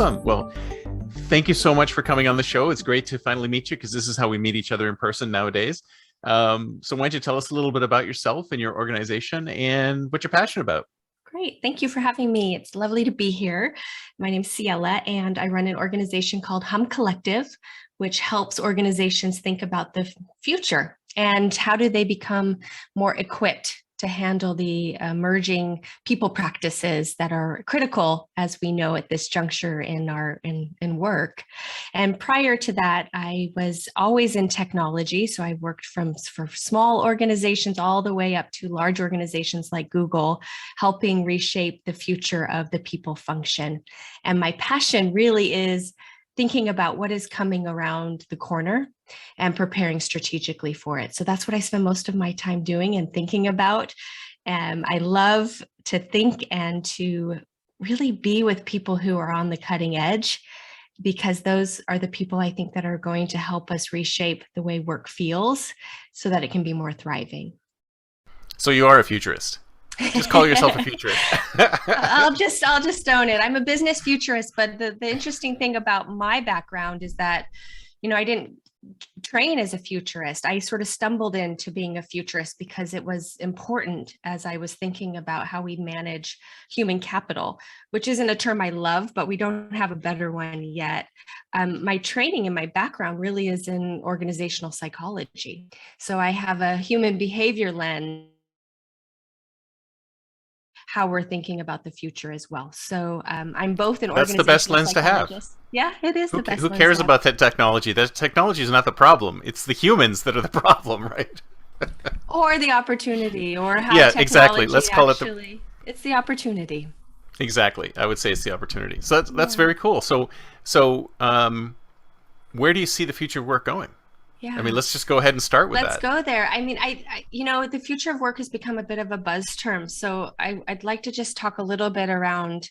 Awesome. Well, thank you so much for coming on the show. It's great to finally meet you because this is how we meet each other in person nowadays. So why don't you tell us a little bit about yourself and your organization and what you're passionate about? Great. Thank you for having me. It's lovely to be here. My name's Ciela, and I run an organization called humcollective, which helps organizations think about the future and how do they become more equipped to handle the emerging people practices that are critical, as we know at this juncture in our in work. And prior to that, I was always in technology. So I worked for small organizations all the way up to large organizations like Google, helping reshape the future of the people function. And my passion really is thinking about what is coming around the corner and preparing strategically for it. So that's what I spend most of my time doing and thinking about. And I love to think and to really be with people who are on the cutting edge, because those are the people I think that are going to help us reshape the way work feels so that it can be more thriving. So you are a futurist. Just call yourself a futurist. I'll just own it. I'm a business futurist, but the interesting thing about my background is that, I didn't train as a futurist. I sort of stumbled into being a futurist because it was important as I was thinking about how we manage human capital, which isn't a term I love, but we don't have a better one yet. My training and my background really is in organizational psychology. So I have a human behavior lens, how we're thinking about the future as well. So I'm both an That's the best organizational lens to have. psychologist. Yeah, it is the best Who lens cares to have. about that technology? The technology is not the problem. It's the humans that are the problem, right? Or the opportunity, or how Yeah, exactly. technology Let's call it the actually, it's the opportunity. exactly. I would say it's the opportunity. So that's Yeah. very cool. So where do you see the future of work going? I mean, Yeah. let's just go ahead and start with Let's that. go there. I mean, the future of work has become a bit of a buzz term. So I'd like to just talk a little bit around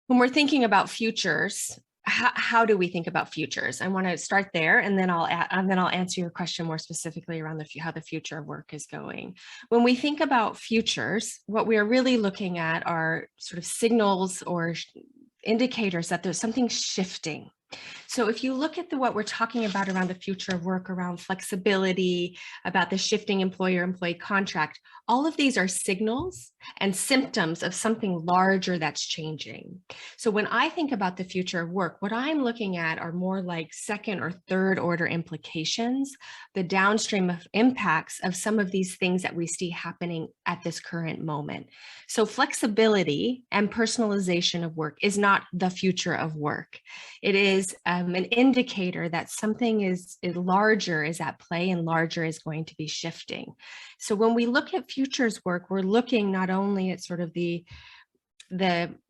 when we're thinking about futures. How do we think about futures? I want to start there, and then I'll answer your question more specifically around how the future of work is going. When we think about futures, what we are really looking at are sort of signals or indicators that there's something shifting. So if you look at what we're talking about around the future of work, around flexibility, about the shifting employer-employee contract, all of these are signals and symptoms of something larger that's changing. So when I think about the future of work, what I'm looking at are more like second or third order implications, the downstream of impacts of some of these things that we see happening at this current moment. So flexibility and personalization of work is not the future of work. It is an indicator that something is larger is at play, and larger is going to be shifting. So when we look at futures work, we're looking not only at sort of the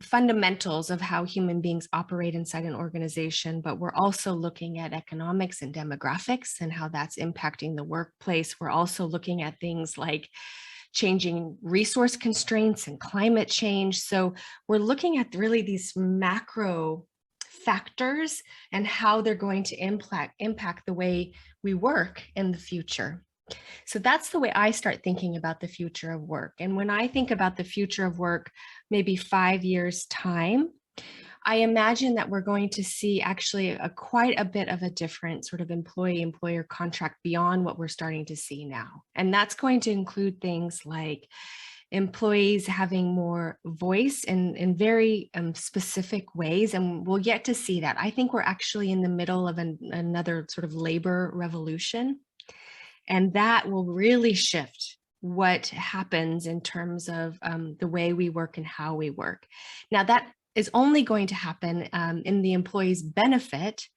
fundamentals of how human beings operate inside an organization, but we're also looking at economics and demographics and how that's impacting the workplace. We're also looking at things like changing resource constraints and climate change. So we're looking at really these macro factors and how they're going to impact the way we work in the future. So that's the way I start thinking about the future of work. And when I think about the future of work, maybe 5 years time, I imagine that we're going to see actually quite a bit of a different sort of employee-employer contract beyond what we're starting to see now. And that's going to include things like employees having more voice in very specific ways. And we'll get to see that. I think we're actually in the middle of another sort of labor revolution. And that will really shift what happens in terms of the way we work and how we work. Now, that is only going to happen in the employee's benefit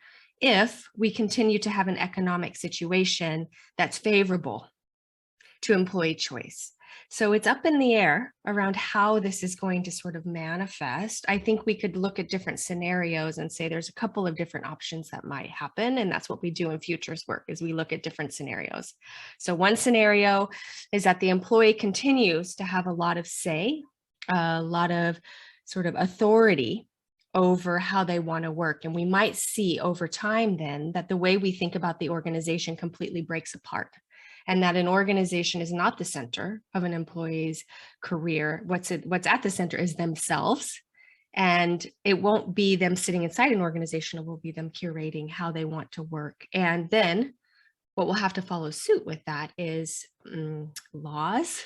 if we continue to have an economic situation that's favorable to employee choice. So it's up in the air around how this is going to sort of manifest. I think we could look at different scenarios and say there's a couple of different options that might happen. And that's what we do in futures work, is we look at different scenarios. So one scenario is that the employee continues to have a lot of say, a lot of sort of authority over how they want to work. And we might see over time then that the way we think about the organization completely breaks apart, and that an organization is not the center of an employee's career. What's at the center is themselves And it won't be them sitting inside an organization, it will be them curating how they want to work. And then what will have to follow suit with that is laws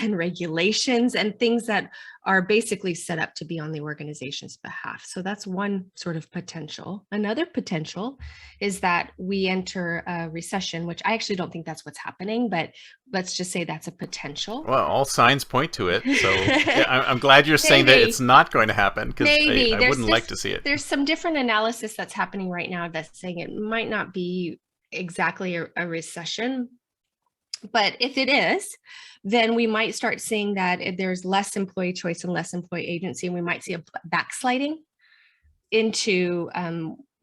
and regulations and things that are basically set up to be on the organization's behalf. So that's one sort of potential. Another potential is that we enter a recession, which I actually don't think that's what's happening, but let's just say that's a potential. Well, all signs point to it. So yeah, I'm glad you're saying that it's not going to happen, because Maybe I wouldn't like to see it. There's some different analysis that's happening right now that's saying it might not be exactly a recession. But if it is, then we might start seeing that there's less employee choice and less employee agency, and we might see a backsliding into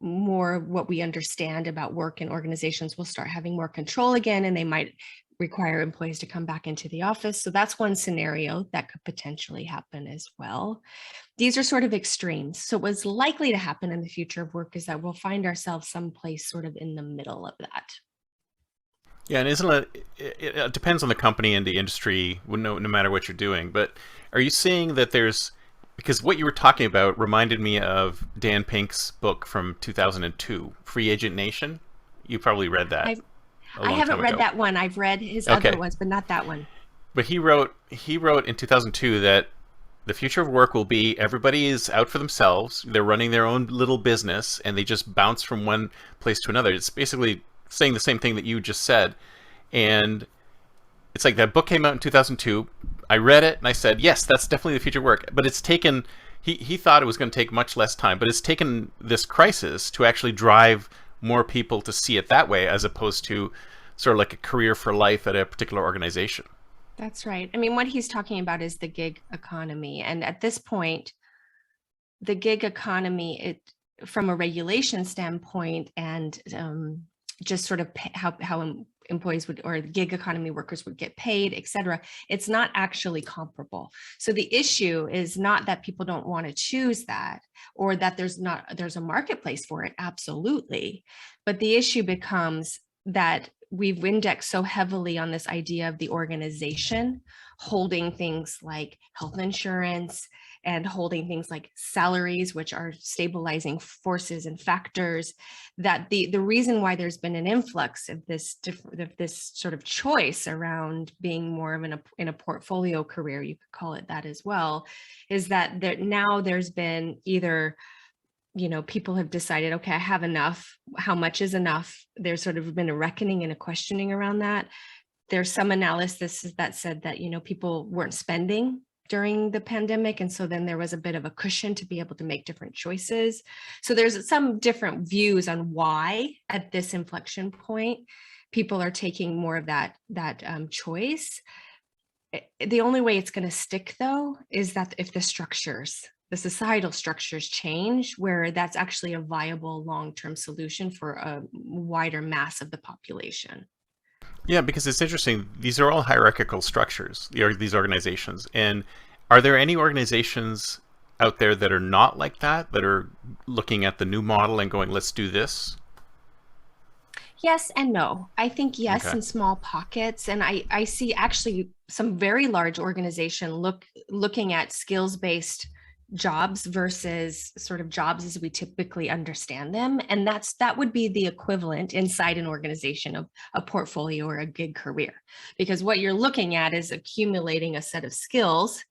more what we understand about work, and organizations will start having more control again, and they might require employees to come back into the office. So that's one scenario that could potentially happen as well. These are sort of extremes. So what's likely to happen in the future of work is that we'll find ourselves someplace sort of in the middle of that. Yeah, and isn't it depends on the company and the industry, no matter what you're doing. But are you seeing that there's, because what you were talking about reminded me of Dan Pink's book from 2002, Free Agent Nation. You probably read that. I haven't read that one. I've read his other ones, but not that one. But he wrote in 2002 that the future of work will be everybody is out for themselves. They're running their own little business, and they just bounce from one place to another. It's basically saying the same thing that you just said. And it's like that book came out in 2002. I read it and I said, yes, that's definitely the future of work. But it's taken, he thought it was going to take much less time, but it's taken this crisis to actually drive more people to see it that way, as opposed to sort of like a career for life at a particular organization. That's right. I mean, what he's talking about is the gig economy. And at this point, the gig economy, from a regulation standpoint, and just sort of how employees would, or gig economy workers would get paid, et cetera, it's not actually comparable. So the issue is not that people don't want to choose that, or that there's a marketplace for it. Absolutely. But the issue becomes that we've indexed so heavily on this idea of the organization holding things like health insurance and holding things like salaries, which are stabilizing forces and factors, that the reason why there's been an influx of this sort of choice around being more of in a portfolio career, you could call it that as well, is that now there's been either, people have decided, okay, I have enough. How much is enough? There's sort of been a reckoning and a questioning around that. There's some analysis that said that, people weren't spending during the pandemic. And so then there was a bit of a cushion to be able to make different choices. So there's some different views on why at this inflection point, people are taking more of that choice. The only way it's going to stick, though, is that if the societal structures change, where that's actually a viable long-term solution for a wider mass of the population. Yeah, because it's interesting. These are all hierarchical structures, these organizations. And are there any organizations out there that are not like that are looking at the new model and going, let's do this? Yes and no. I think yes, in small pockets. And I see actually some very large organization looking at skills-based jobs versus sort of jobs as we typically understand them. And that would be the equivalent inside an organization of a portfolio or a gig career, because what you're looking at is accumulating a set of skills,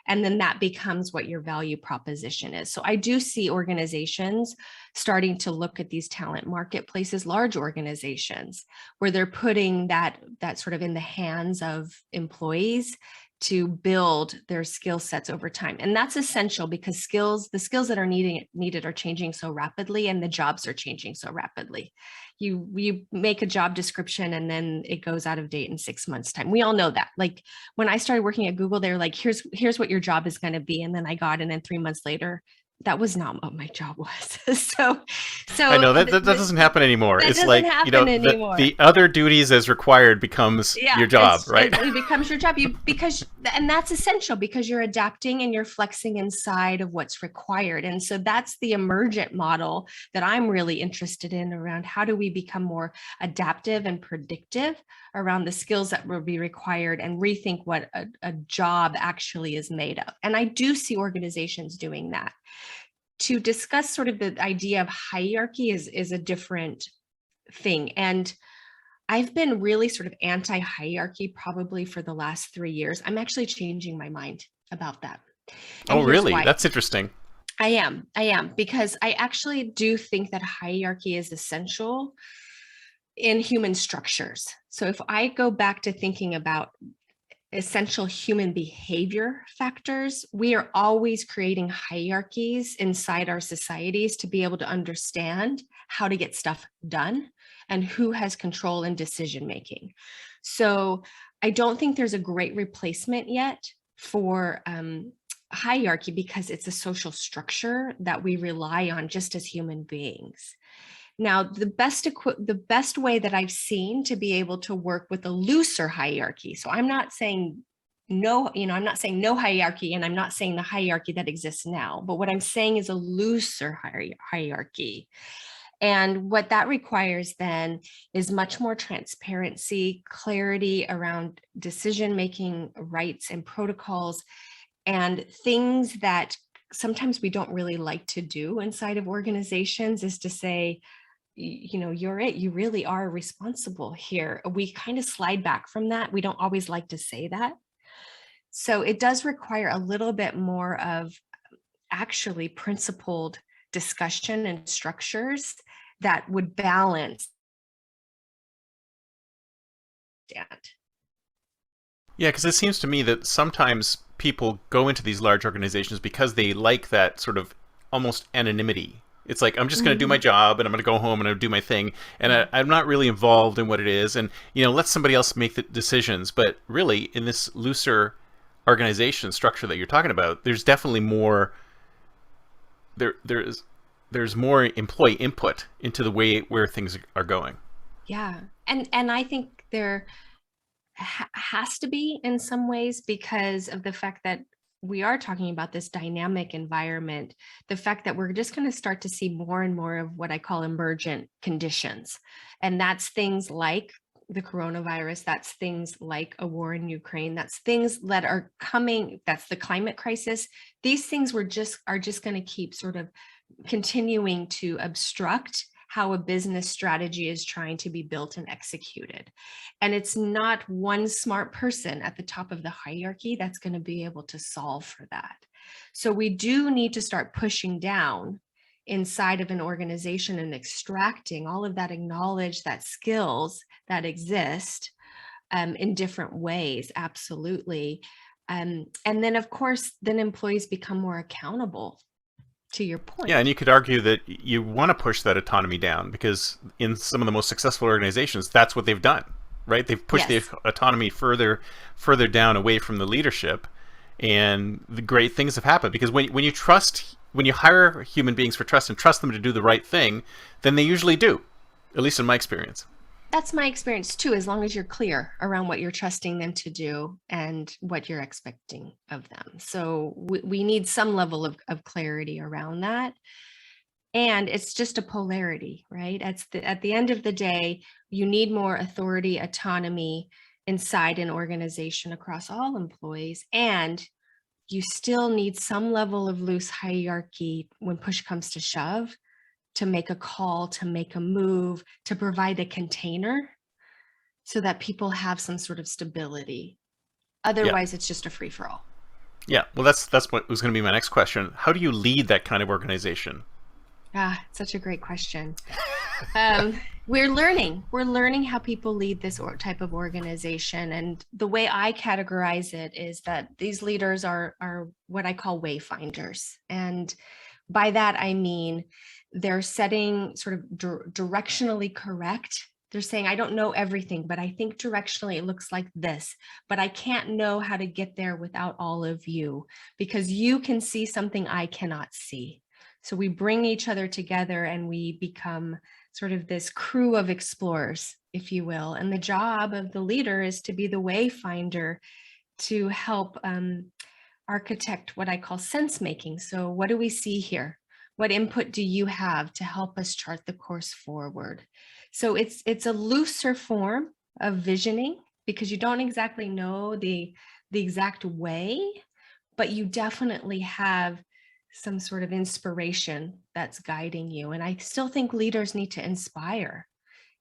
and then that becomes what your value proposition is. So I do see organizations starting to look at these talent marketplaces, large organizations, where they're putting that sort of in the hands of employees to build their skill sets over time. And that's essential, because the skills that are needed are changing so rapidly, and the jobs are changing so rapidly. You make a job description and then it goes out of date in 6 months' time. We all know that. Like when I started working at Google, they're like, here's what your job is going to be. And then I got it, and then 3 months later, That was not what my job was. So, I so know that doesn't happen anymore. that It's doesn't like, happen anymore. the other duties as required becomes Yeah, your job, right? it becomes your job. And that's essential because you're adapting and you're flexing inside of what's required. And so that's the emergent model that I'm really interested in, around how do we become more adaptive and predictive around the skills that will be required, and rethink what a job actually is made of. And I do see organizations doing that. To discuss sort of the idea of hierarchy is a different thing. And I've been really sort of anti-hierarchy probably for the last 3 years. I'm actually changing my mind about that. And Oh, here's really? why. That's interesting. I am, because I actually do think that hierarchy is essential in human structures. So if I go back to thinking about essential human behavior factors, we are always creating hierarchies inside our societies to be able to understand how to get stuff done and who has control in decision making. So I don't think there's a great replacement yet for hierarchy, because it's a social structure that we rely on just as human beings. Now, the best way that I've seen to be able to work with a looser hierarchy. So I'm not saying no, I'm not saying no hierarchy, and I'm not saying the hierarchy that exists now, but what I'm saying is a looser hierarchy. And what that requires then is much more transparency, clarity around decision making rights and protocols, and things that sometimes we don't really like to do inside of organizations, is to say, you really are responsible here. We kind of slide back from that. We don't always like to say that. So it does require a little bit more of actually principled discussion and structures that would balance that. Yeah, because it seems to me that sometimes people go into these large organizations because they like that sort of almost anonymity. It's like, I'm just going to do my Mhm. job and I'm going to go home and I'm going to do my thing. And Yeah. I'm not really involved in what it is. And, let somebody else make the decisions. But really, in this looser organization structure that you're talking about, there's definitely more, there's more employee input into the way where things are going. Yeah. And I think there has to be in some ways, because of the fact that we are talking about this dynamic environment, the fact that we're just going to start to see more and more of what I call emergent conditions. And that's things like the coronavirus, that's things like a war in Ukraine, that's things that are coming, that's the climate crisis. These things are just going to keep sort of continuing to obstruct how a business strategy is trying to be built and executed. And it's not one smart person at the top of the hierarchy that's going to be able to solve for that. So we do need to start pushing down inside of an organization and extracting all of that acknowledge that skills that exist in different ways. Absolutely. And then, of course, then employees become more accountable, to your Yeah, and point. you could argue that you want to push that autonomy down because in some of the most successful organizations, that's what they've done, right? They've pushed the Yes. autonomy further down away from the leadership, and the great things have happened because when you hire human beings for trust and trust them to do the right thing, then they usually do, at least in my experience. That's my experience too, as long as you're clear around what you're trusting them to do and what you're expecting of them. So we need some level of clarity around that. And it's just a polarity, right? At the end of the day, you need more authority, autonomy inside an organization across all employees. And you still need some level of loose hierarchy when push comes to shove, to make a call, to make a move, to provide a container so that people have some sort of stability. Yeah, Otherwise, it's just a free for all. yeah. Well, that's what was going to be my next question. How do you lead that kind of organization? Ah, such a great question. We're learning how people lead this type of organization. And the way I categorize it is that these leaders are what I call wayfinders. And by that, I mean they're setting sort of directionally correct. They're saying, I don't know everything, but I think directionally it looks like this, but I can't know how to get there without all of you, because you can see something I cannot see. So we bring each other together and we become sort of this crew of explorers, if you will. And the job of the leader is to be the wayfinder, to help architect what I call sense making. So what do we see here? What input do you have to help us chart the course forward? So it's a looser form of visioning, because you don't exactly know the exact way, but you definitely have some sort of inspiration that's guiding you. And I still think leaders need to inspire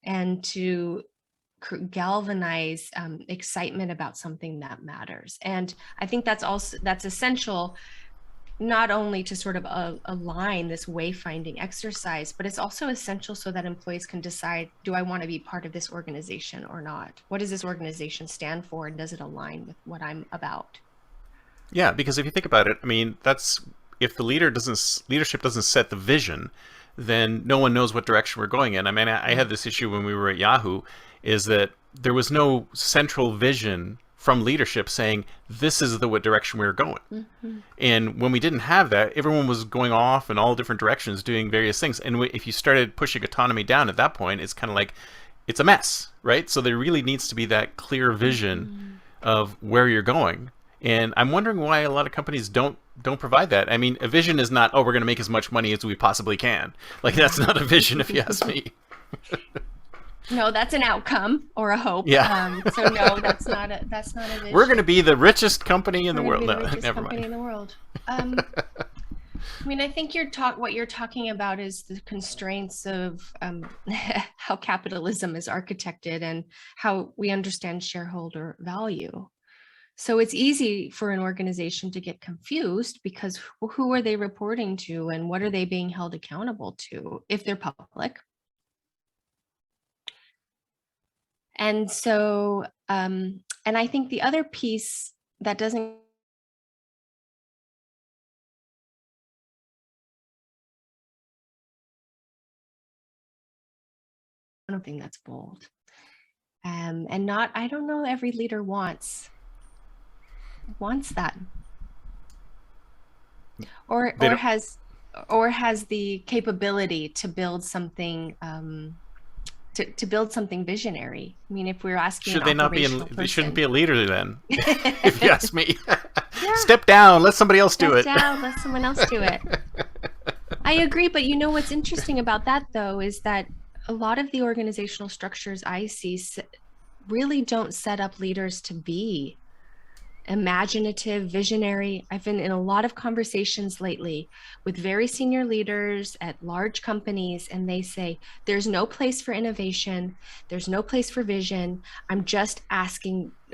and to galvanize excitement about something that matters. And I think that's essential, not only to sort of align this wayfinding exercise, but it's also essential so that employees can decide, do I want to be part of this organization or not? What does this organization stand for, and does it align with what I'm about? Yeah, because if you think about it, I mean, that's if the leadership doesn't set the vision, then no one knows what direction we're going in. I mean, I had this issue when we were at Yahoo, is that there was no central vision from leadership saying this is the what direction we were going. Mm-hmm. And when we didn't have that, everyone was going off in all different directions doing various things. And if you started pushing autonomy down at that point, it's kind of like it's a mess, right? So there really needs to be that clear vision Mm-hmm. of where you're going. And I'm wondering why a lot of companies don't provide that. I mean, a vision is not, oh, we're going to make as much money as we possibly can. Like, that's not a vision, if you ask me. No, that's an outcome or a hope. Yeah. So no, that's not a vision. We're going to be the richest company in the We're world. gonna be No, the richest never company mind. in the world. I mean, I think what you're talking about is the constraints of how capitalism is architected and how we understand shareholder value. So it's easy for an organization to get confused, because who are they reporting to and what are they being held accountable to if they're public? And so, and I think the other piece that doesn't, I don't think that's bold. And not, I don't know, every leader wants that, or They don't, has the capability to build something, to build something visionary. I mean, if we're asking should an they not be operational in, they shouldn't person. be a leader then, if you ask me. Yeah, Step down, let somebody else do it. step down, let someone else do it. I agree, but you know what's interesting about that, though, is that a lot of the organizational structures I see really don't set up leaders to be imaginative, visionary. I've been in a lot of conversations lately with very senior leaders at large companies, and they say, there's no place for innovation, there's no place for vision. I'm just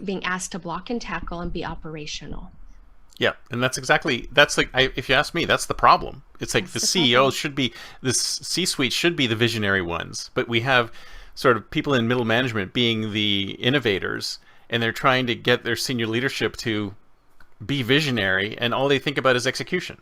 being asked to block and tackle and be operational. Yeah, and that's like, if you ask me, that's the problem. It's like That's the the CEOs problem. should be, this C-suite should be the visionary ones, but we have sort of people in middle management being the innovators, and they're trying to get their senior leadership to be visionary, and all they think about is execution.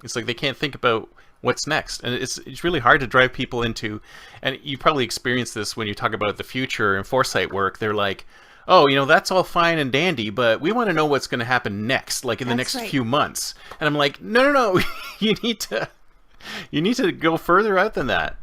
It's like they can't think about what's next, and it's really hard to drive people into. And you probably experience this when you talk about the future and foresight work. They're like, oh, that's all fine and dandy, but we want to know what's going to happen next, like in the That's next right. few months. And I'm like, no, no, no, you need to go further out than that.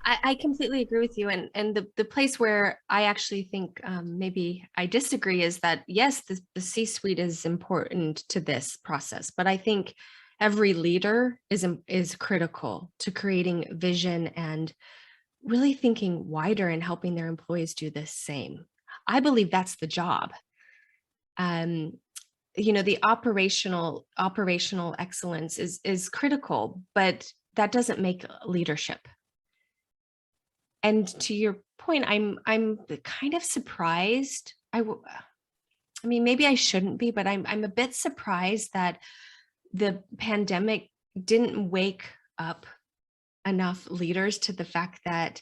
I completely agree with you. And the place where I actually think maybe I disagree is that, yes, the C-suite is important to this process, but I think every leader is critical to creating vision and really thinking wider and helping their employees do the same. I believe that's the job. Um, the operational excellence is critical, but that doesn't make leadership. And to your point, I'm kind of surprised. I mean, maybe I shouldn't be, but I'm a bit surprised that the pandemic didn't wake up enough leaders to the fact that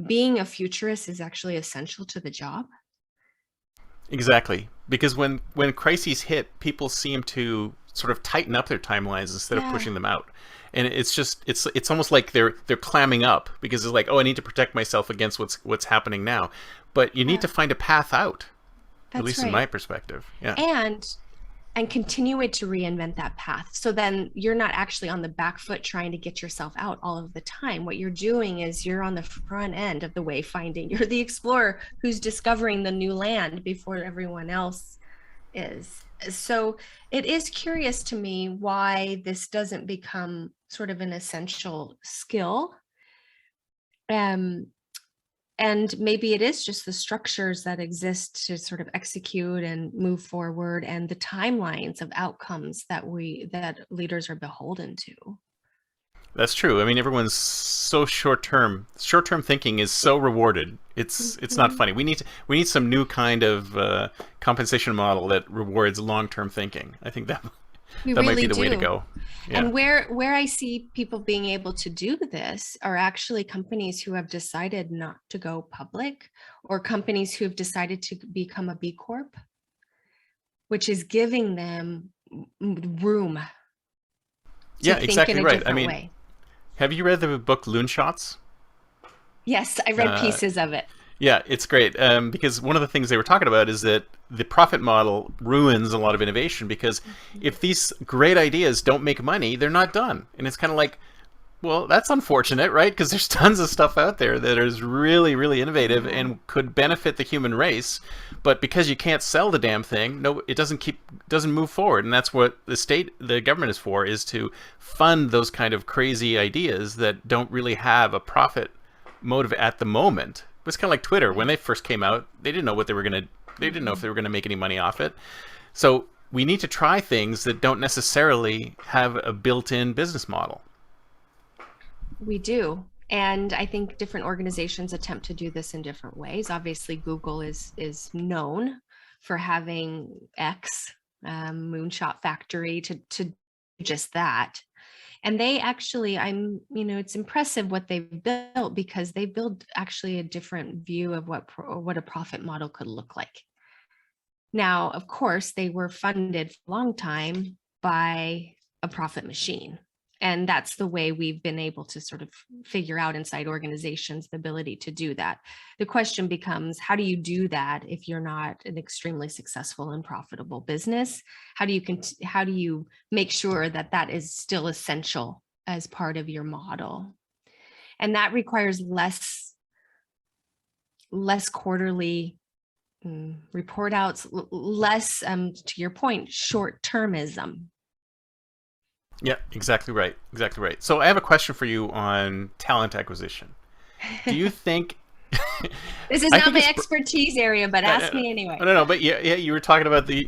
being a futurist is actually essential to the job. Exactly, because when crises hit, people seem to sort of tighten up their timelines instead of Yeah, pushing them out. And it's almost like they're clamming up because it's like, oh, I need to protect myself against what's happening now. But you need yeah, to find a path out, at that's least in my right. perspective. Yeah. And and continue it to reinvent that path. So then you're not actually on the back foot trying to get yourself out all of the time. What you're doing is you're on the front end of the wayfinding. You're the explorer who's discovering the new land before everyone else is. So it is curious to me why this doesn't become sort of an essential skill. Um, and maybe it is just the structures that exist to sort of execute and move forward, and the timelines of outcomes that leaders are beholden to. That's true. I mean, everyone's so short term. Short term thinking is so rewarded. It's not Mhm. funny. We need some new kind of compensation model that rewards long term thinking. I think that We that might be really the way to do. go. Yeah. And where I see people being able to do this are actually companies who have decided not to go public, or companies who have decided to become a B Corp, which is giving them room to Yeah, think in exactly a right. I different mean, way. have you read the book Loon Shots? Yes, I read Uh, pieces of it. Yeah, it's great because one of the things they were talking about is that the profit model ruins a lot of innovation because if these great ideas don't make money, they're not done. And it's kind of like, well, that's unfortunate, right? Because there's tons of stuff out there that is really, really innovative Yeah. and could benefit the human race, but because you can't sell the damn thing, no, it doesn't move forward. And that's what the government is for, is to fund those kind of crazy ideas that don't really have a profit motive at the moment. It was kind of like Twitter when Right. they first came out. They didn't know what they didn't know if Mhm. they were gonna make any money off it. So we need to try things that don't necessarily have a built-in business model. We do. And I think different organizations attempt to do this in different ways. Obviously, Google is known for having X, Moonshot Factory, to just that. And they actually, it's impressive what they've built, because they build actually a different view of what a profit model could look like. Now, of course, they were funded for a long time by a profit machine. And that's the way we've been able to sort of figure out inside organizations the ability to do that. The question becomes, how do you do that if you're not an extremely successful and profitable business? How do you make sure that that is still essential as part of your model? And that requires less quarterly report outs, less, to your point, short termism. Yeah, exactly right. Exactly right. So I have a question for you on talent acquisition. Do you think This is I not think my it's expertise area, but ask me anyway. no, but yeah, yeah, you were talking about the,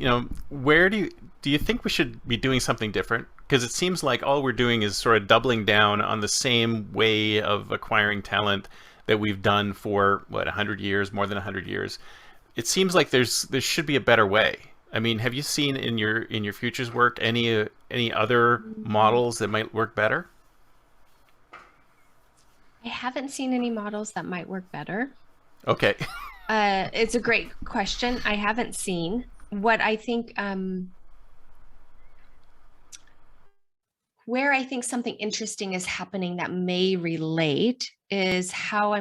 where do you think we should be doing something different? Because it seems like all we're doing is sort of doubling down on the same way of acquiring talent that we've done for what, 100 years, more than 100 years. It seems like there should be a better way. I mean, have you seen in your futures work any other Mm, models that might work better? I haven't seen any models that might work better. Okay. It's a great question. I haven't seen. What I think, where I think something interesting is happening that may relate, is what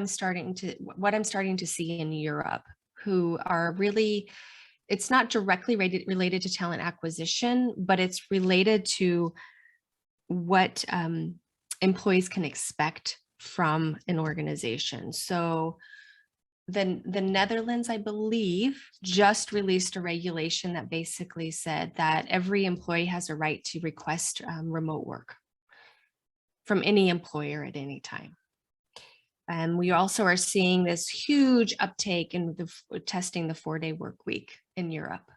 I'm starting to see in Europe, who are really, it's not directly related to talent acquisition, but it's related to what employees can expect from an organization. So the Netherlands, I believe, just released a regulation that basically said that every employee has a right to request remote work from any employer at any time. And we also are seeing this huge uptake in testing the 4-day work week in Europe.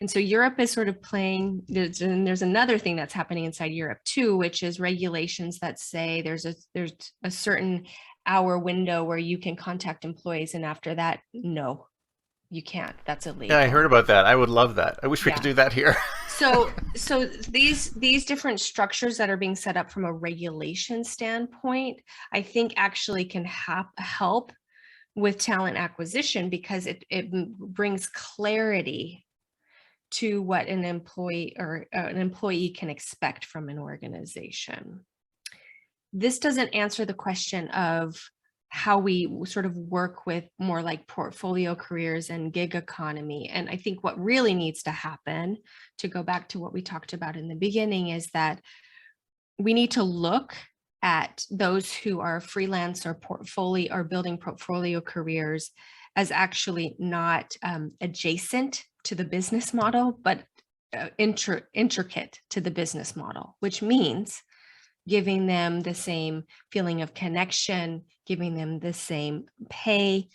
And so Europe is sort of and there's another thing that's happening inside Europe too, which is regulations that say there's a certain hour window where you can contact employees, and after that, no, you can't. That's Yeah, I heard illegal. about that. I would love that. I wish we could Yeah. do that here. So these different structures that are being set up from a regulation standpoint, I think actually can help with talent acquisition, because it brings clarity to what an employee can expect from an organization. This doesn't answer the question of how we sort of work with more like portfolio careers and gig economy. And I think what really needs to happen, to go back to what we talked about in the beginning, is that we need to look at those who are freelance or portfolio or building portfolio careers as actually not adjacent to the business model, but intricate to the business model, which means giving them the same feeling of connection, giving them the same pay.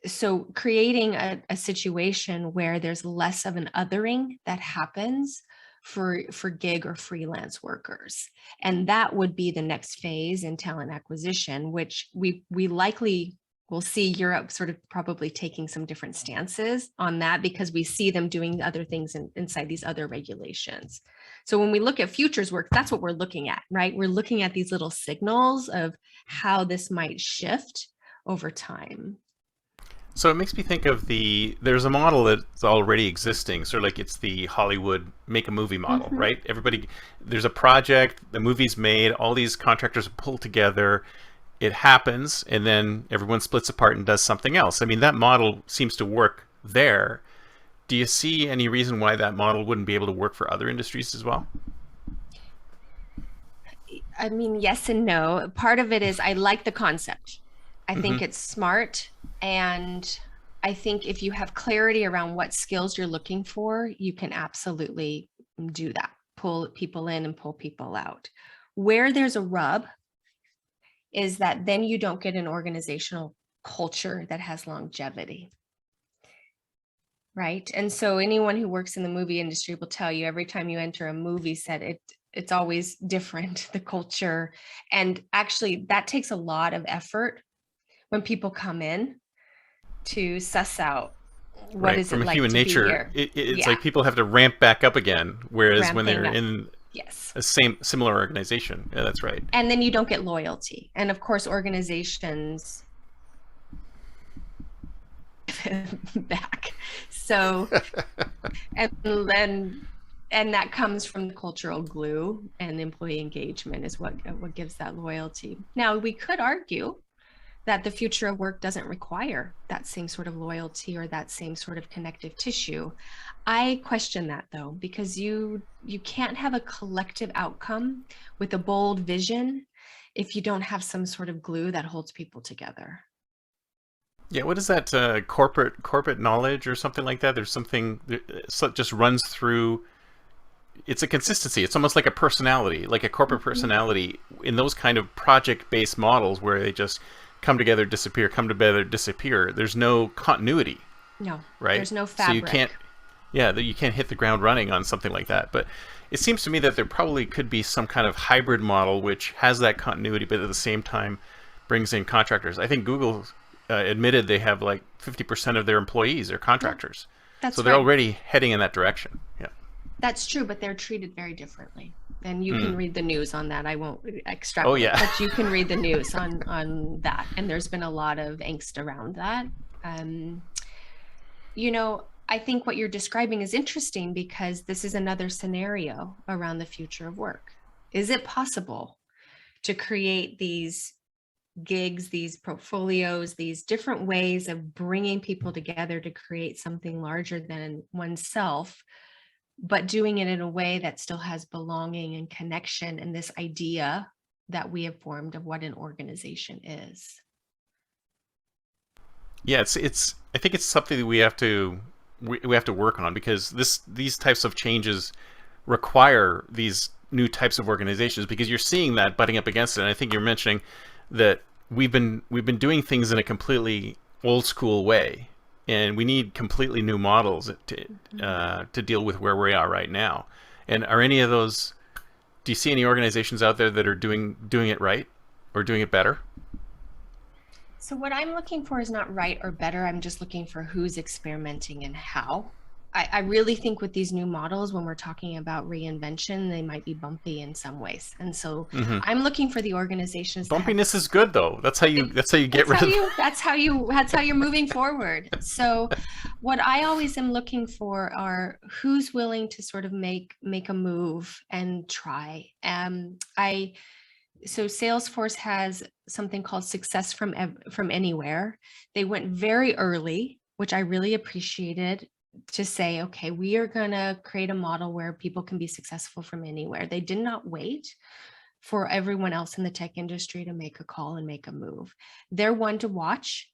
So creating a situation where there's less of an othering that happens for gig or freelance workers. And that would be the next phase in talent acquisition, which we likely will see Europe sort of probably taking some different stances on that, because we see them doing other things inside these other regulations. So when we look at futures work, that's what we're looking at, right? We're looking at these little signals of how this might shift over time. So it makes me think of there's a model that's already existing, sort of like it's the Hollywood make a movie model, Mm-hmm. right? Everybody, there's a project, the movie's made, all these contractors pull together, it happens, and then everyone splits apart and does something else. I mean, that model seems to work there. Do you see any reason why that model wouldn't be able to work for other industries as well? I mean, yes and no. Part of it is I like the concept. I Hmm. think it's smart. And I think if you have clarity around what skills you're looking for, you can absolutely do that. Pull people in and pull people out. Where there's a rub is that then you don't get an organizational culture that has longevity. Right. And so anyone who works in the movie industry will tell you every time you enter a movie set, it's always different, the culture. And actually that takes a lot of effort when people come in to suss out what Right. is it From a like human to be nature, here. it's Yeah. like people have to ramp back up again, whereas when Ramping they're up. in Yes. a similar organization. Yeah, that's right. And then you don't get loyalty. And of course, organizations back. So and then and that comes from the cultural glue, and employee engagement is what gives that loyalty. Now we could argue that the future of work doesn't require that same sort of loyalty or that same sort of connective tissue. I question that though, because you can't have a collective outcome with a bold vision if you don't have some sort of glue that holds people together. Yeah, what is that corporate knowledge or something like that? There's something that just runs through. It's a consistency. It's almost like a personality, like a corporate Mhm. personality in those kind of project-based models where they just come together, disappear, come together, disappear. There's no continuity, No, right? there's no So you can't, fabric. yeah, you can't hit the ground running on something like that. But it seems to me that there probably could be some kind of hybrid model which has that continuity, but at the same time brings in contractors. I think Google admitted they have like 50% of their employees are Yeah, contractors, so that's they're right. already heading in that direction. Yeah. That's true, but they're treated very differently. And you can Mm. read the news on that. I won't Oh extrapolate, yeah. but you can read the news on that. And there's been a lot of angst around that. Um, I think what you're describing is interesting because this is another scenario around the future of work. Is it possible to create these gigs, these portfolios, these different ways of bringing people together to create something larger than oneself, but doing it in a way that still has belonging and connection and this idea that we have formed of what an organization is? Yeah, it's I think it's something that we have to work on because these types of changes require these new types of organizations because you're seeing that butting up against it. And I think you're mentioning that we've been doing things in a completely old school way, and we need completely new models Mhm. to deal with where we are right now. And are any of those? Do you see any organizations out there that are doing it right or doing it better? So, what I'm looking for is not right or better. I'm just looking for who's experimenting and how. I really think with these new models, when we're talking about reinvention, they might be bumpy in some ways. And so Hmm. I'm looking for the organizations that have Bumpiness is good though. it, That's how you get that's rid how of. you're moving forward. So what I always am looking for are who's willing to sort of make a move and try. I so Salesforce has something called Success from Anywhere. They went very early, which I really appreciated, to say, okay, we are going to create a model where people can be successful from anywhere. They did not wait for everyone else in the tech industry to make a call and make a move. They're one to watch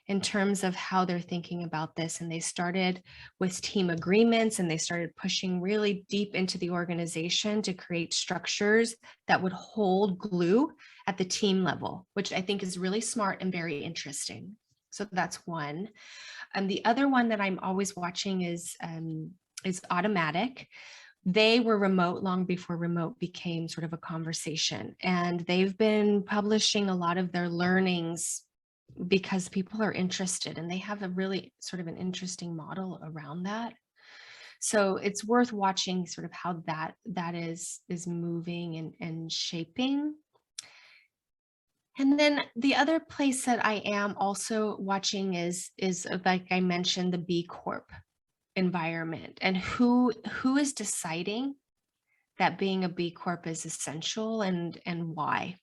in terms of how they're thinking about this. And they started with team agreements, and they started pushing really deep into the organization to create structures that would hold glue at the team level, which I think is really smart and very interesting. So that's one. And the other one that I'm always watching is Automatic. They were remote long before remote became sort of a conversation. And they've been publishing a lot of their learnings because people are interested, and they have a really sort of an interesting model around that. So it's worth watching sort of how that is moving and shaping. And then the other place that I am also watching is like I mentioned, the B Corp environment, and who is deciding that being a B Corp is essential, and why.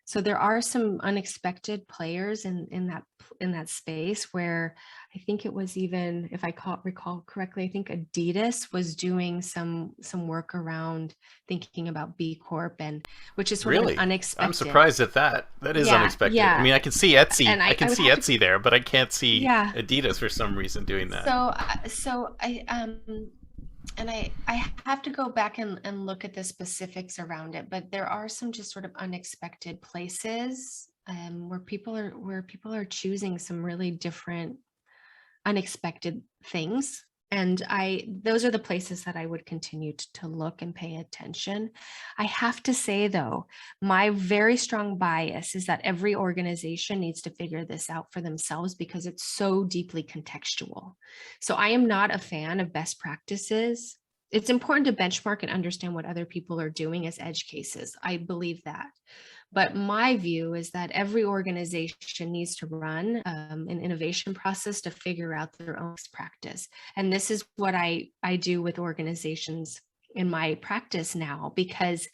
So there are some unexpected players in that space, where I think it was, even if I recall correctly, I think Adidas was doing some work around thinking about B Corp, and which is sort of an Really? I'm unexpected. surprised at that. That is Yeah, unexpected. I yeah. mean, I can see Etsy. And I I can would see have to, Etsy there, but I can't see yeah. Adidas for some reason doing that. So I have to go back and look at the specifics around it, but there are some just sort of unexpected places, where people are choosing some really different, unexpected things. And those are the places that I would continue to look and pay attention. I have to say, though, my very strong bias is that every organization needs to figure this out for themselves, because it's so deeply contextual. So I am not a fan of best practices. It's important to benchmark and understand what other people are doing as edge cases. I believe that. But my view is that every organization needs to run an innovation process to figure out their own practice. And this is what I do with organizations in my practice now, because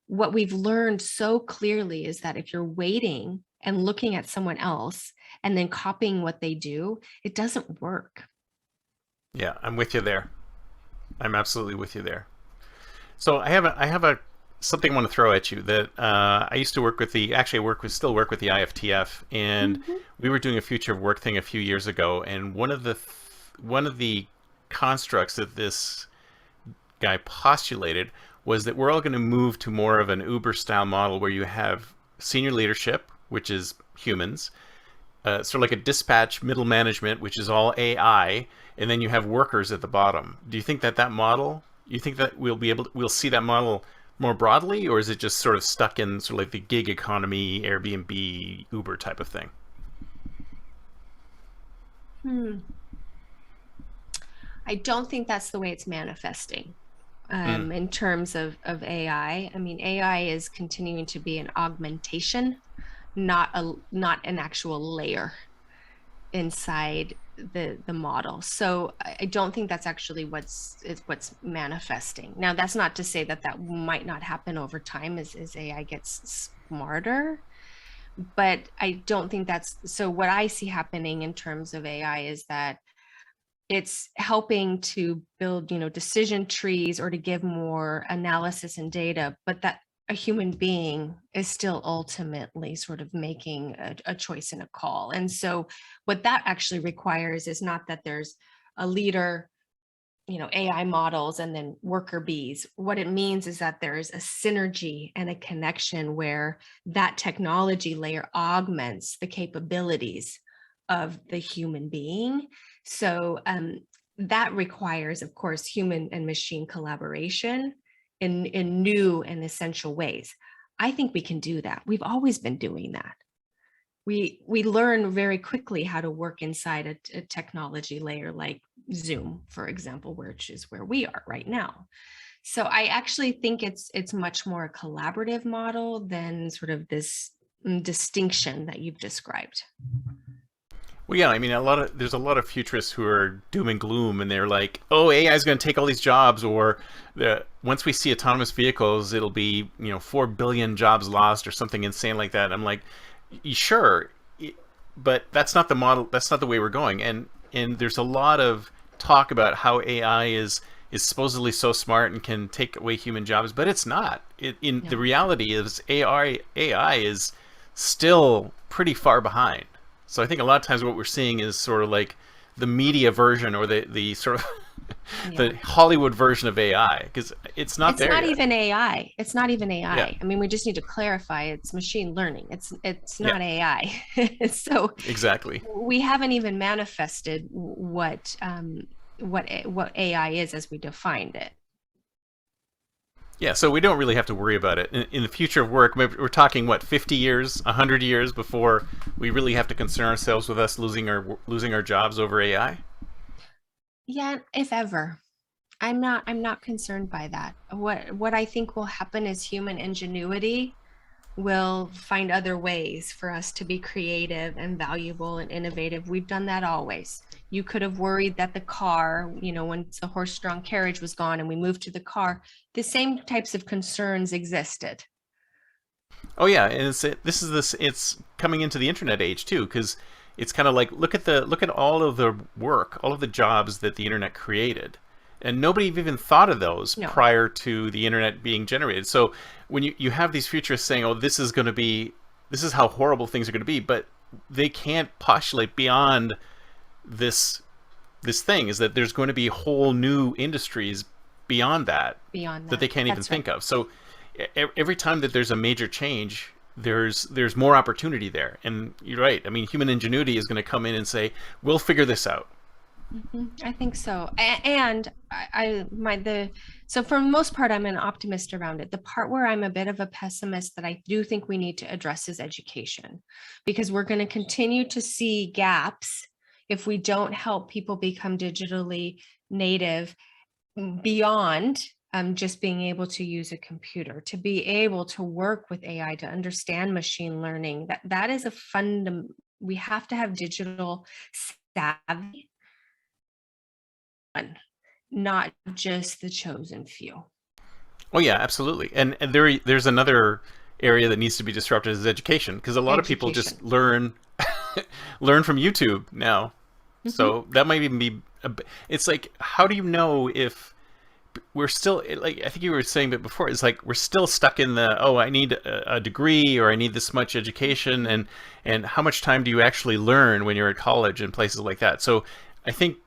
what we've learned so clearly is that if you're waiting and looking at someone else and then copying what they do, it doesn't work. Yeah, I'm with you there. I'm absolutely with you there. So I have a something I want to throw at you that I used to work with the actually I work with still work with the IFTF, and Mhm. we were doing a future of work thing a few years ago, and one of the constructs that this guy postulated was that we're all going to move to more of an Uber style model where you have senior leadership, which is humans, sort of like a dispatch middle management, which is all AI, and then you have workers at the bottom. Do you think that that model? You think that we'll see that model more broadly, or is it just sort of stuck in sort of like the gig economy, Airbnb, Uber type of thing? Hmm. I don't think that's the way it's manifesting. Mm, In terms of AI. I mean, AI is continuing to be an augmentation, not an actual layer inside the model. So I don't think that's actually what's manifesting. Now, that's not to say that that might not happen over time as AI gets smarter, but I don't think that's so. What I see happening in terms of AI is that it's helping to build, decision trees, or to give more analysis and data, but that a human being is still ultimately sort of making a choice and a call. And so what that actually requires is not that there's a leader, AI models, and then worker bees. What it means is that there is a synergy and a connection where that technology layer augments the capabilities of the human being. So that requires, of course, human and machine collaboration in new and essential ways. I think we can do that. We've always been doing that. We learn very quickly how to work inside a technology layer like Zoom, for example, which is where we are right now. So I actually think it's much more a collaborative model than sort of this distinction that you've described. Well, yeah, I mean, there's a lot of futurists who are doom and gloom, and they're like, "Oh, AI is going to take all these jobs," or once we see autonomous vehicles, it'll be 4 billion jobs lost, or something insane like that. I'm like, Sure, but that's not the model. That's not the way we're going." And there's a lot of talk about how AI is supposedly so smart and can take away human jobs, but it's not. In the No. reality is AI is still pretty far behind. So I think a lot of times what we're seeing is sort of like the media version, or the sort of Yeah. the Hollywood version of AI, because it's not It's there not yet. even AI. It's not even AI. Yeah, I mean, we just need to clarify it's machine learning. It's yeah, not AI. So exactly. we haven't even manifested what AI is as we defined it. Yeah, so we don't really have to worry about it. In the future of work, maybe we're talking what, 50 years, 100 years before we really have to concern ourselves with us losing our jobs over AI. Yeah, if ever. I'm not concerned by that. What I think will happen is human ingenuity will find other ways for us to be creative and valuable and innovative. We've done that always. You could have worried that the car, once the horse-drawn carriage was gone and we moved to the car, the same types of concerns existed. Oh yeah, and it's coming into the internet age too, because it's kind of like look at all of the work, all of the jobs that the internet created, and nobody even thought of those No, prior to the internet being generated. So when you have these futurists saying, "Oh, this is how horrible things are going to be," but they can't postulate beyond this this thing is that there's going to be whole new industries beyond that beyond that that. they can't even That's right. think of. So every time that there's a major change, there's more opportunity there. And you're right. I mean, human ingenuity is going to come in and say, "We'll figure this out." I think so. And so for the most part, I'm an optimist around it. The part where I'm a bit of a pessimist that I do think we need to address is education, because we're going to continue to see gaps if we don't help people become digitally native beyond just being able to use a computer, to be able to work with AI, to understand machine learning. That is a we have to have digital savvy, not just the chosen few. Oh yeah, absolutely. And there's another area that needs to be disrupted is education, because a lot of people Education. just learn from YouTube now. Mhm. So that might even be it's like, how do you know if we're still, like, I think you were saying it before, it's like we're still stuck in the, oh, I need a degree, or I need this much education, and how much time do you actually learn when you're at college and places like that. So I think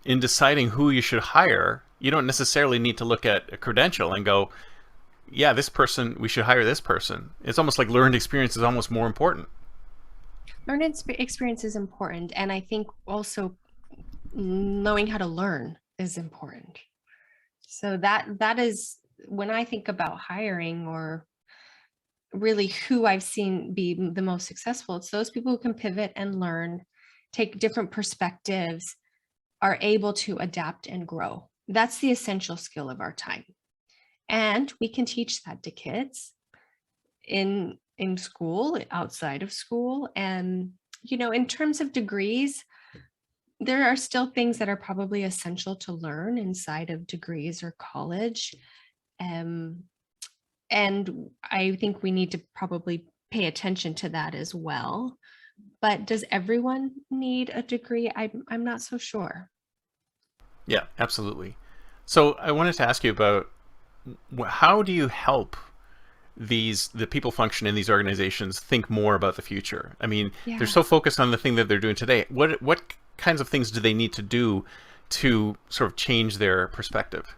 in deciding who you should hire, you don't necessarily need to look at a credential and go, yeah, this person, we should hire this person. It's almost like learned experience is almost more important. Learned experience is important. And I think also knowing how to learn is important. So that is when I think about hiring, or really who I've seen be the most successful, it's those people who can pivot and learn, take different perspectives, are able to adapt and grow. That's the essential skill of our time. And we can teach that to kids in school, outside of school. And in terms of degrees, there are still things that are probably essential to learn inside of degrees or college. Um, and I think we need to probably pay attention to that as well. But does everyone need a degree? I'm not so sure. Yeah, absolutely. So I wanted to ask you about how do you help the people function in these organizations think more about the future? I mean, they're Yeah. so focused on the thing that they're doing today. What kinds of things do they need to do to sort of change their perspective?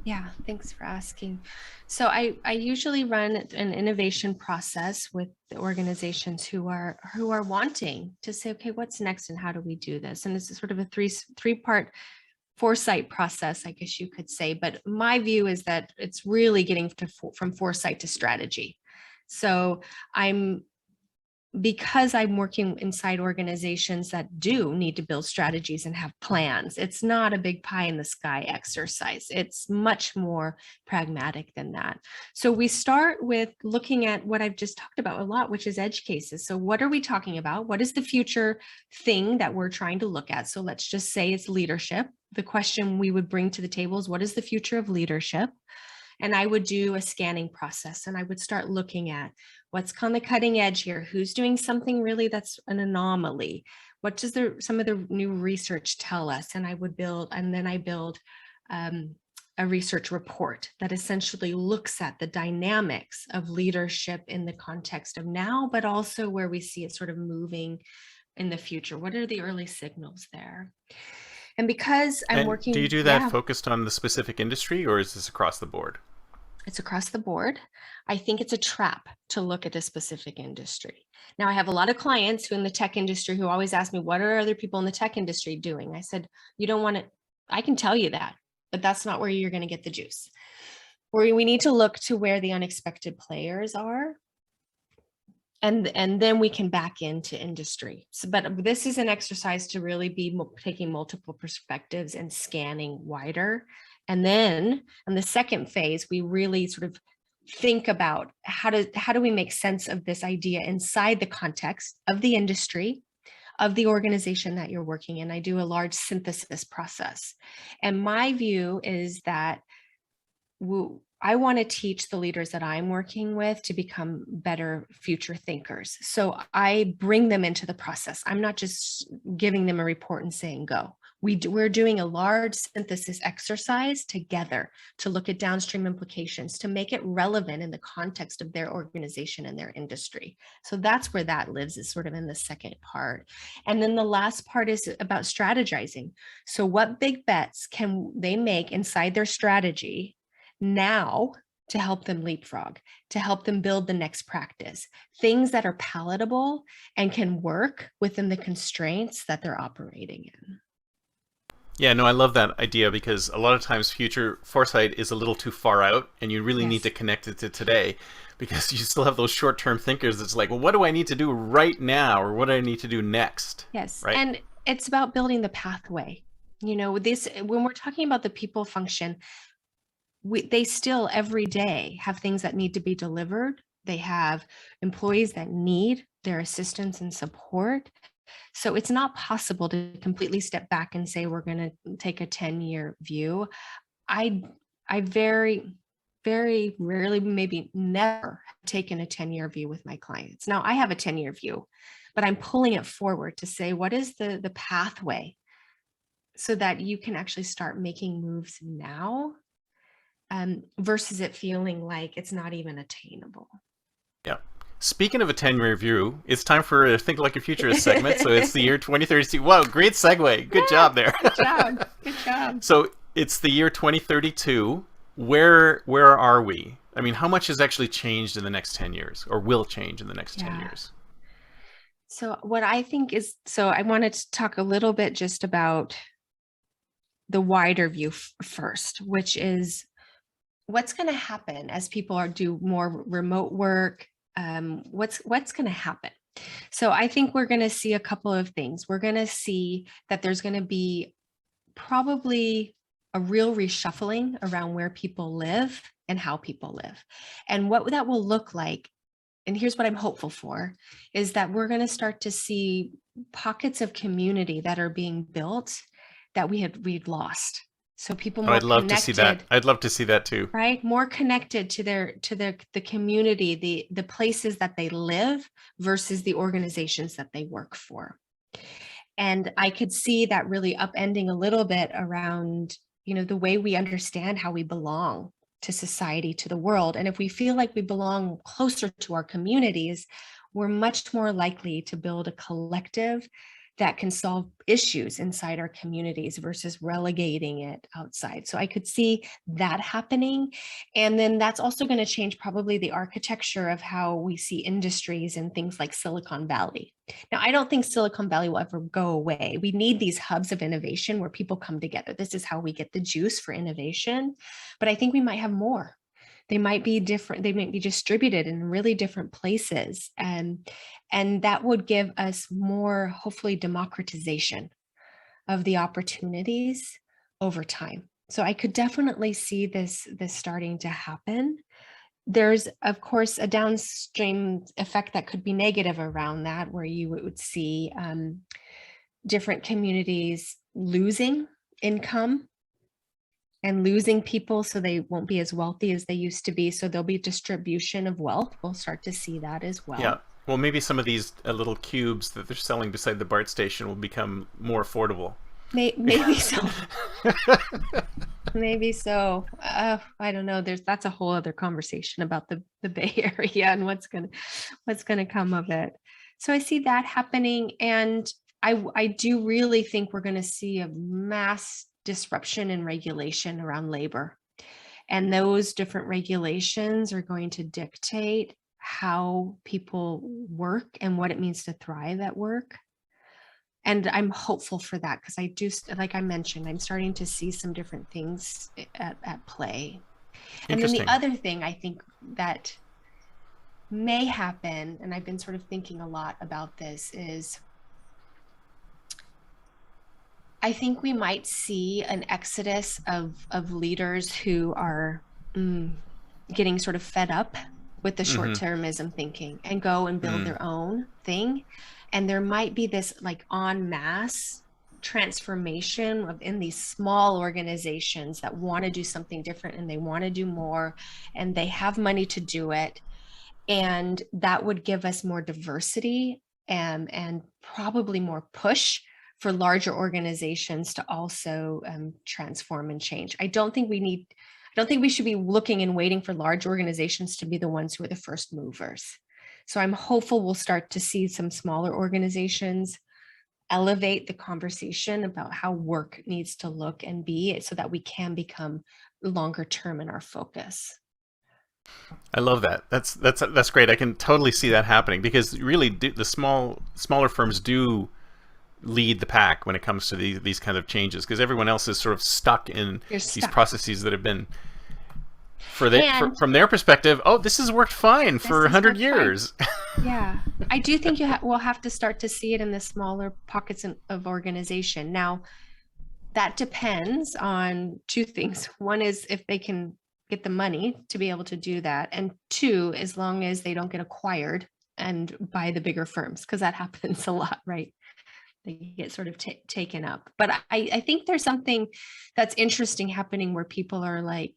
Yeah, thanks for asking. So I usually run an innovation process with the organizations who are wanting to say, okay, what's next and how do we do this? And it's sort of a three-part foresight process, I guess you could say. But my view is that it's really getting from foresight to strategy. So I'm because I'm working inside organizations that do need to build strategies and have plans, it's not a big pie in the sky exercise. It's much more pragmatic than that. So we start with looking at what I've just talked about a lot, which is edge cases. So what are we talking about? What is the future thing that we're trying to look at? So let's just say it's leadership. The question we would bring to the table is, what is the future of leadership? And I would do a scanning process, and I would start looking at what's on the cutting edge here, who's doing something really that's an anomaly, what does some of the new research tell us? And I would build, and then I build a research report that essentially looks at the dynamics of leadership in the context of now, but also where we see it sort of moving in the future. What are the early signals there? And because I'm And do you working, do that yeah, focused on the specific industry, or is this across the board? it's across the board. I think it's a trap to look at a specific industry. Now, I have a lot of clients who in the tech industry who always ask me, what are other people in the tech industry doing? I said, you don't want to, I can tell you that, but that's not where you're going to get the juice. Where we need to look to where the unexpected players are. And then we can back into industry. So, but this is an exercise to really be taking multiple perspectives and scanning wider. And then in the second phase, we really sort of think about how do we make sense of this idea inside the context of the industry, of the organization that you're working in. I do a large synthesis process. And my view is that I want to teach the leaders that I'm working with to become better future thinkers. So I bring them into the process. I'm not just giving them a report and saying go. We're doing a large synthesis exercise together to look at downstream implications, to make it relevant in the context of their organization and their industry. So that's where that lives, is sort of in the second part. And then the last part is about strategizing. So what big bets can they make inside their strategy now to help them leapfrog, to help them build the next practice, things that are palatable and can work within the constraints that they're operating in. Yeah, no, I love that idea because a lot of times future foresight is a little too far out, and you really need to Yes. connect it to today because you still have those short term thinkers that's like, well, what do I need to do right now, or what do I need to do next? Yes. Right? And it's about building the pathway. This, when we're talking about the people function, they still every day have things that need to be delivered. They have employees that need their assistance and support. So it's not possible to completely step back and say we're going to take a 10-year view. I I very rarely, maybe never, have taken a 10-year view with my clients. Now I have a 10-year view, but I'm pulling it forward to say what is the pathway so that you can actually start making moves now, versus it feeling like it's not even attainable. Yeah. Speaking of a 10-year view, it's time for a Think Like a Futurist segment. So it's the year 2032. Wow, great segue. Good Yeah, job there. good job. Good job. So it's the year 2032. Where are we? I mean, how much has actually changed in the next 10 years, or will change in the next 10 Yeah. years? So what I think is, so I wanted to talk a little bit just about the wider view first, which is what's going to happen as people do more remote work. What's going to happen? So I think we're going to see a couple of things. We're going to see that there's going to be probably a real reshuffling around where people live and how people live. And what that will look like, and here's what I'm hopeful for, is that we're going to start to see pockets of community that are being built that we'd lost. So people Oh, more I'd love to see that. connected, I'd love to see that too. right? More connected to the community, the places that they live versus the organizations that they work for. And I could see that really upending a little bit around, the way we understand how we belong to society, to the world. And if we feel like we belong closer to our communities, we're much more likely to build a collective that can solve issues inside our communities versus relegating it outside. So I could see that happening. And then that's also going to change probably the architecture of how we see industries and things like Silicon Valley. Now, I don't think Silicon Valley will ever go away. We need these hubs of innovation where people come together. This is how we get the juice for innovation. But I think we might have more. They might be different, they might be distributed in really different places. And that would give us more, hopefully, democratization of the opportunities over time. So I could definitely see this starting to happen. There's, of course, a downstream effect that could be negative around that, where you would see different communities losing income and losing people, so they won't be as wealthy as they used to be. So there'll be distribution of wealth. We'll start to see that as Yeah. well. Well, maybe some of these little cubes that they're selling beside the BART station will become more affordable. Maybe so. Maybe so. I don't know. That's a whole other conversation about the Bay Area and what's gonna come of it. So I see that happening, and I do really think we're going to see a mass disruption in regulation around labor, and those different regulations are going to dictate how people work and what it means to thrive at work. And I'm hopeful for that, because I do, like I mentioned, I'm starting to see some different things at play. And then the Interesting. other thing I think that may happen, and I've been sort of thinking a lot about this, is I think we might see an exodus of leaders who are getting sort of fed up with the short-termism thinking and go and build their own thing. And there might be this like en masse transformation in these small organizations that want to do something different, and they want to do more, and they have money to do it. And that would give us more diversity, and probably more push for larger organizations to also transform and change. I don't think we should be looking and waiting for large organizations to be the ones who are the first movers. So I'm hopeful we'll start to see some smaller organizations elevate the conversation about how work needs to look and be, so that we can become longer term in our focus. I love that. That's great. I can totally see that happening, because really the smaller firms do lead the pack when it comes to these kind of changes, because everyone else is sort of stuck in You're these stuck. processes that have been And from their perspective. Oh, this has worked fine this for has 100 worked fine. years. Yeah, I do think we'll have to start to see it in the smaller pockets of organization. Now, that depends on two things. One is if they can get the money to be able to do that. And two, as long as they don't get acquired and by the bigger firms, because that happens a lot, right? They get sort of taken up. But I think there's something that's interesting happening, where people are like,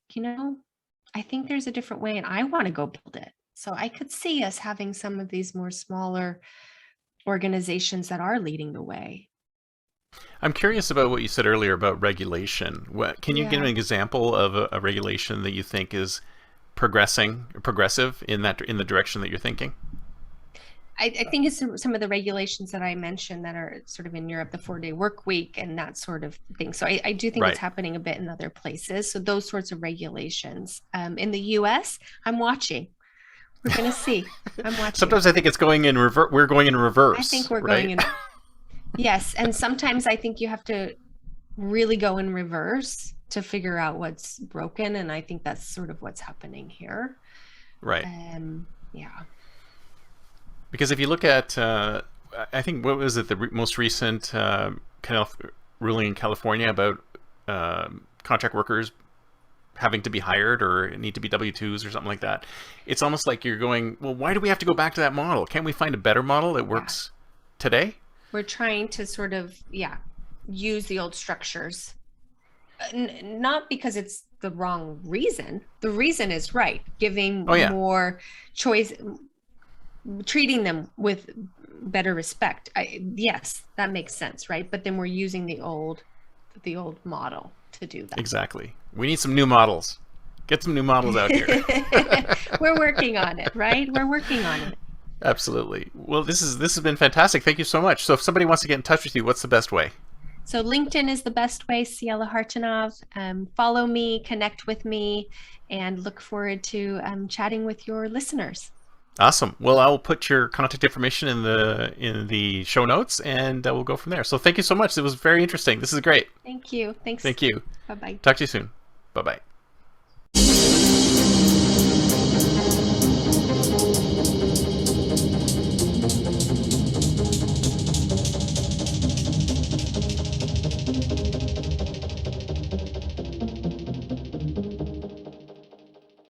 I think there's a different way and I want to go build it. So I could see us having some of these more smaller organizations that are leading the way. I'm curious about what you said earlier about regulation. Can you give Yeah. an example of a regulation that you think is progressive in the direction that you're thinking? I think it's some of the regulations that I mentioned that are sort of in Europe, the 4-day work week and that sort of thing. So I do think it's Right. happening a bit in other places. So those sorts of regulations. In the US, I'm watching. We're going to see. I'm watching. Sometimes I think it's going in reverse. We're going in I think reverse, we're going right? in. Yes. And sometimes I think you have to really go in reverse to figure out what's broken. And I think that's sort of what's happening here. Right. Yeah. Because if you look at, I think, what was it, the most recent kind of ruling in California about contract workers having to be hired or need to be W-2s or something like that. It's almost like you're going, well, why do we have to go back to that model? Can't we find a better model that Yeah. works today? We're trying to sort of, use the old structures. Not because it's the wrong reason. The reason is right, giving Oh, yeah. more choice, treating them with better respect. Yes, that makes sense, right? But then we're using the old model to do that. Exactly. We need some new models. Get some new models out here. We're working on it, right? We're working on it. Absolutely. Well, this has been fantastic. Thank you so much. So if somebody wants to get in touch with you, what's the best way? So LinkedIn is the best way, Ciela Hartanov. Follow me, connect with me, and look forward to chatting with your listeners. Awesome. Well, I'll put your contact information in the show notes, and we'll go from there. So thank you so much. It was very interesting. This is great. Thank you. Thanks. Thank you. Bye-bye. Talk to you soon. Bye-bye.